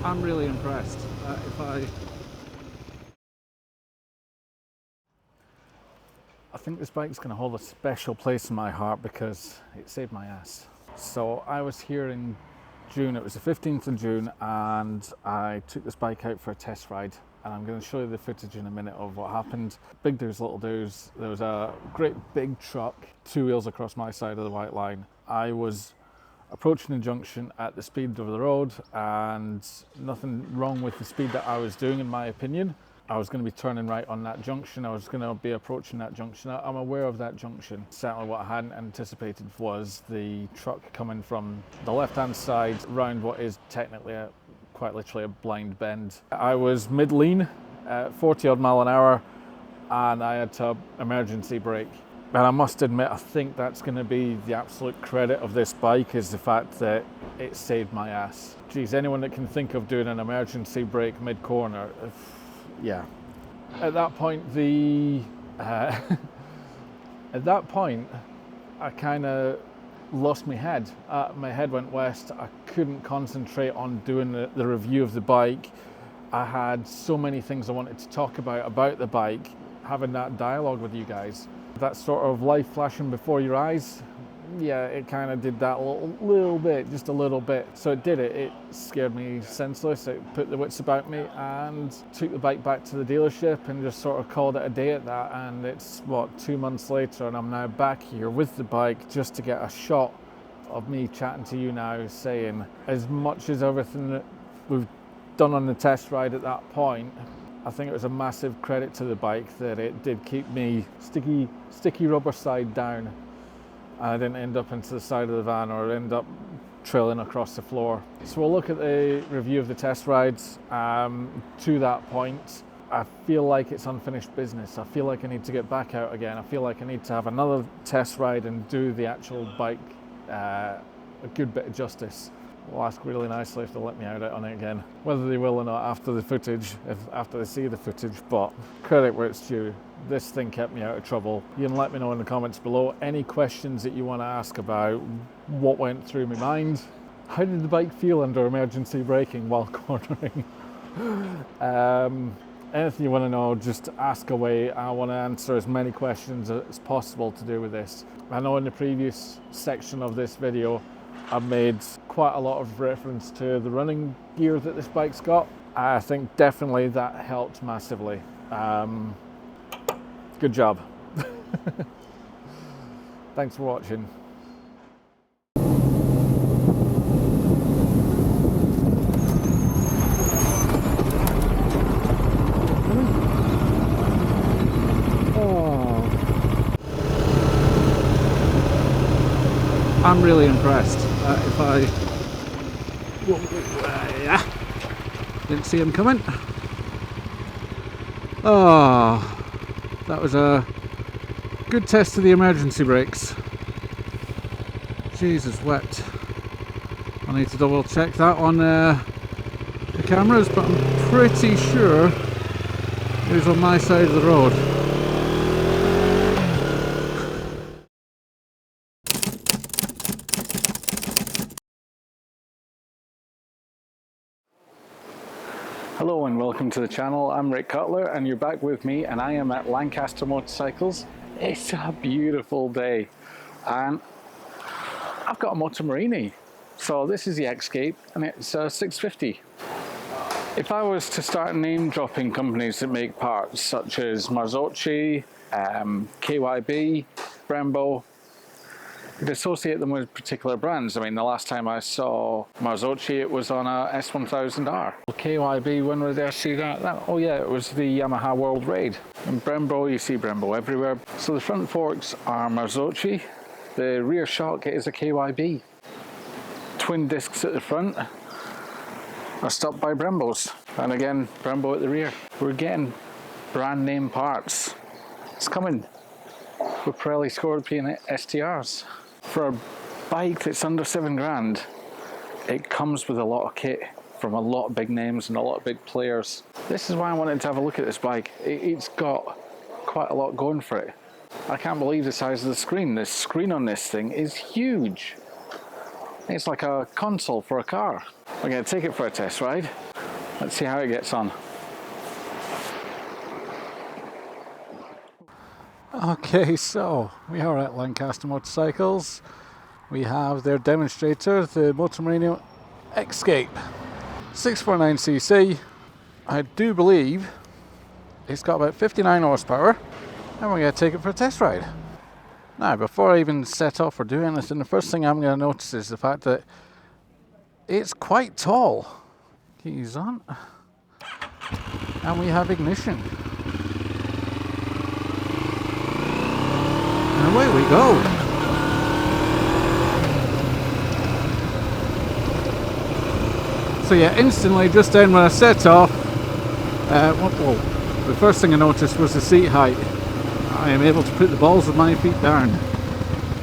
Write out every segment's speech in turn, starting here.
I'm really impressed. I think this bike's going to hold a special place in my heart because it saved my ass. So I was here in June, it was the 15th of June, and I took this bike out for a test ride, and I'm going to show you the footage in a minute of what happened. Big do's, little do's. There was a great big truck, two wheels across my side of the white line. I was approaching the junction at the speed of the road, and nothing wrong with the speed that I was doing, in my opinion. I was going to be turning right on that junction. I was going to be approaching that junction. I'm aware of that junction. Certainly what I hadn't anticipated was the truck coming from the left-hand side round what is technically quite literally a blind bend. I was mid-lean at 40 odd mile an hour, and I had to emergency brake. And I must admit, I think that's going to be the absolute credit of this bike, is the fact that it saved my ass. Geez, anyone that can think of doing an emergency brake mid-corner, yeah. At that point, I kind of lost my head. My head went west. I couldn't concentrate on doing the review of the bike. I had so many things I wanted to talk about the bike, having that dialogue with you guys. That sort of life flashing before your eyes, yeah, it kind of did that little bit, just a little bit. So it did it. It scared me senseless. It put the wits about me, and took the bike back to the dealership and just sort of called it a day at that. And it's, what, 2 months later, and I'm now back here with the bike just to get a shot of me chatting to you now, saying, as much as everything that we've done on the test ride at that point, I think it was a massive credit to the bike that it did keep me sticky rubber side down. I didn't end up into the side of the van or end up trailing across the floor. So we'll look at the review of the test rides. To that point, I feel like it's unfinished business. I feel like I need to get back out again. I feel like I need to have another test ride and do the actual bike a good bit of justice. We'll ask really nicely if they'll let me out on it again. Whether they will or not after the footage, after they see the footage, but credit where it's due. This thing kept me out of trouble. You can let me know in the comments below any questions that you want to ask about what went through my mind. How did the bike feel under emergency braking while cornering? Anything you want to know, just ask away. I want to answer as many questions as possible to do with this. I know in the previous section of this video, I've made quite a lot of reference to the running gear that this bike's got. I think definitely that helped massively. Good job. Thanks for watching. I'm really impressed. Didn't see him coming. Oh, that was a good test of the emergency brakes. Jesus wept. I need to double check that on the cameras, but I'm pretty sure it was on my side of the road. Hello and welcome to the channel. I'm Rick Cutler and you're back with me, and I am at Lancaster Motorcycles. It's a beautiful day and I've got a Motomorini. So this is the X-Cape and it's a 650. If I was to start name dropping companies that make parts such as Marzocchi, KYB, Brembo, you'd associate them with particular brands. I mean, the last time I saw Marzocchi, it was on a S1000R. KYB, when did I see that? Oh yeah, it was the Yamaha World Raid. And Brembo, you see Brembo everywhere. So the front forks are Marzocchi, the rear shock is a KYB. Twin discs at the front are stopped by Brembos. And again, Brembo at the rear. We're getting brand name parts. It's coming with Pirelli Scorpion STRs. For a bike that's under 7 grand, it comes with a lot of kit from a lot of big names and a lot of big players. This is why I wanted to have a look at this bike. It's got quite a lot going for it. I can't believe the size of the screen. The screen on this thing is huge. It's like a console for a car. I'm going to take it for a test ride. Let's see how it gets on. Okay, so we are at Lancaster Motorcycles. We have their demonstrator, the Motormerino Escape 649cc. I do believe it's got about 59 horsepower, and we're going to take it for a test ride. Now, before I even set off or do anything, the first thing I'm going to notice is the fact that it's quite tall. Keys on, and we have ignition. And away we go. So yeah, instantly just then when I set off, well, the first thing I noticed was the seat height. I am able to put the balls of my feet down,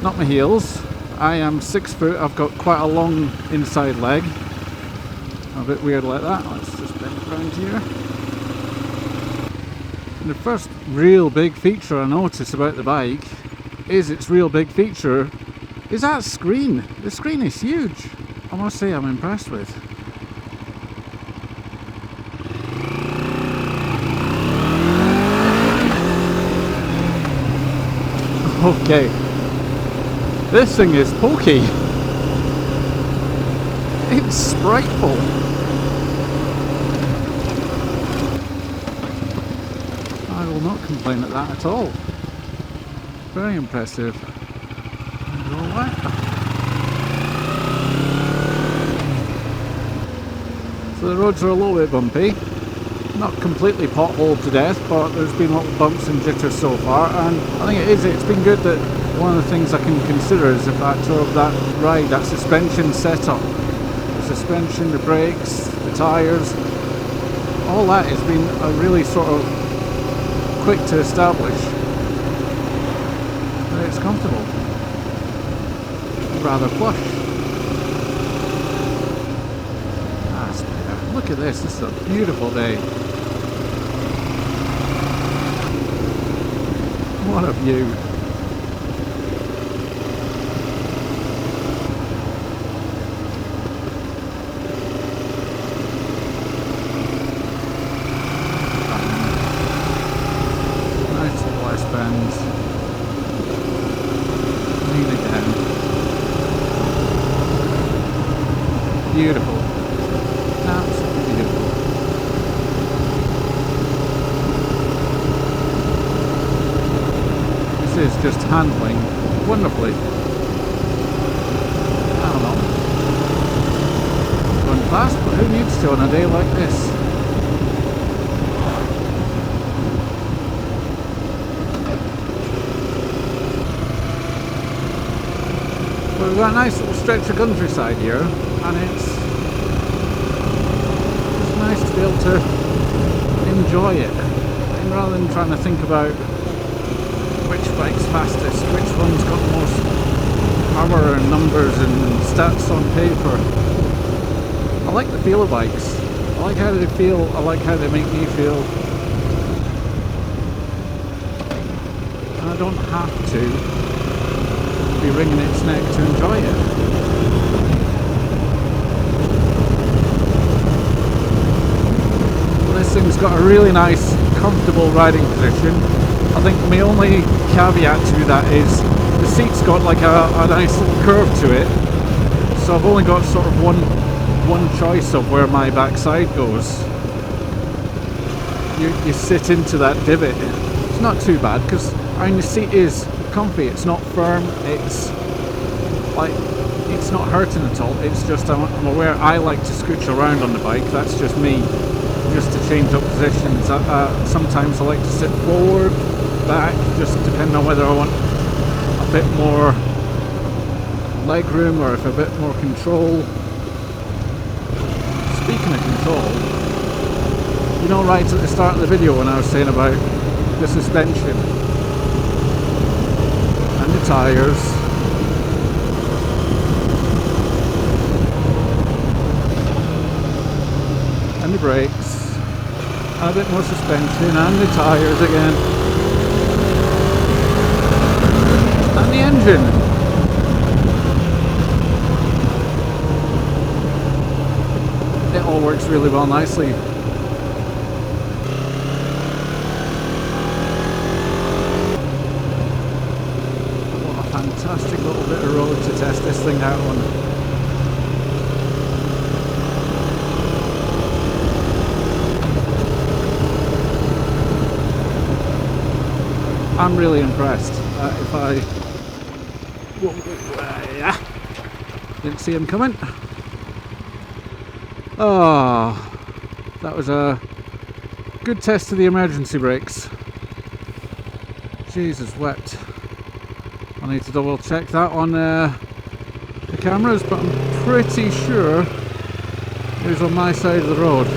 not my heels. I am 6 foot, I've got quite a long inside leg. A bit weird like that. Let's just bend around here. And the first real big feature I notice about the bike is its real big feature is that screen. The screen is huge. I must say I'm impressed with. Okay, this thing is pokey. It's spriteful. I will not complain at that at all. Very impressive. And all that. So the roads are a little bit bumpy. Not completely potholed to death, but there's been little bumps and jitters so far, and I think it's been good that one of the things I can consider is the factor of that ride, that suspension setup. The suspension, the brakes, the tyres, all that has been a really sort of quick to establish. And it's comfortable. Rather plush. That's better. Look at this, this is a beautiful day. What a view. Nice little S-bends. Lean again. Beautiful. Absolutely beautiful. Is just handling wonderfully. I don't know. Going fast, but who needs to on a day like this? But we've got a nice little stretch of countryside here, and it's nice to be able to enjoy it, and rather than trying to think about which bike's fastest, which one's got the most power and numbers and stats on paper. I like the feel of bikes. I like how they feel, I like how they make me feel. And I don't have to be wringing its neck to enjoy it. Well, this thing's got a really nice, comfortable riding position. I think my only caveat to that is the seat's got like a nice little curve to it, so I've only got sort of one choice of where my backside goes. You sit into that divot. It's not too bad because the seat is comfy. It's not firm. It's like it's not hurting at all. It's just I'm aware I like to scooch around on the bike. That's just me, just to change up positions. Sometimes I like to sit forward, back, just depending on whether I want a bit more leg room or if a bit more control. Speaking of control, you know, right at the start of the video when I was saying about the suspension and the tyres, and the brakes, and a bit more suspension, and the tyres again, and the engine. it all works really well nicely. What a fantastic little bit of road to test this thing out on. I'm really impressed. If I didn't see him coming. Oh, that was a good test of the emergency brakes. Jesus wept. I need to double check that on the cameras, but I'm pretty sure it was on my side of the road.